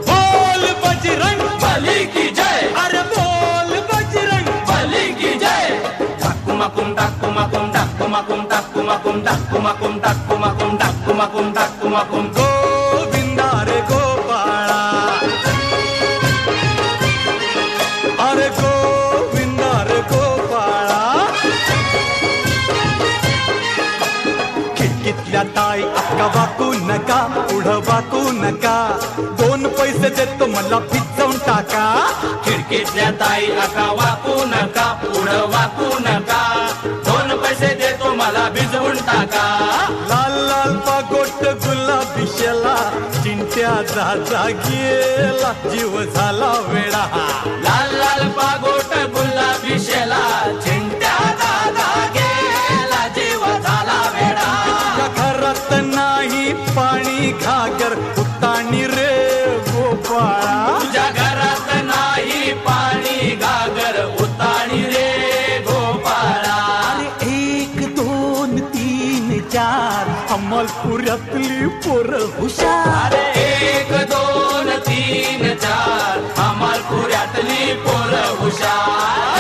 बोल बजरंग बली की जय, अरे बोल बजरंग बली की जय। टाकुमाकुम टाकुमाकुम टाकुमाकुम टाकुमाकुम टाकुमाकुम टाकुमाकुम टाकुमाकुम टाकुमाकुम। गोविंदा रे गोपाळा, अरे गोविंदा रे गोपाळा। खिडकीतल्या ताई अक्का वाकू नका, पुढं वाकू नका, 2 पैसे देतो मला भिजवून टाका। खिडकीतल्या ताई आका वाकू नका, पुढं वाकू नका, 2 पैसे देतो मला भिजवून टाका। लाल लाल पागोट गुलाबी शेला, चिंट्या जा गेला, जीव झाला वेडा। लाल लाल पागोट गुलाबी शेला, चिंट्या दादा गेला, जीव झाला वेडा। या घरात नाही पाणी घागर, उताणी रे गोपाळा। तुझ्या घरात नाही पाणी घागर, उताणी रे गोपाळा। अरे 1 2 3 4 अमलपुरातली पोरं हुशार। अरे 1 2 3 4 अमलपुरातली पोरं हुशार।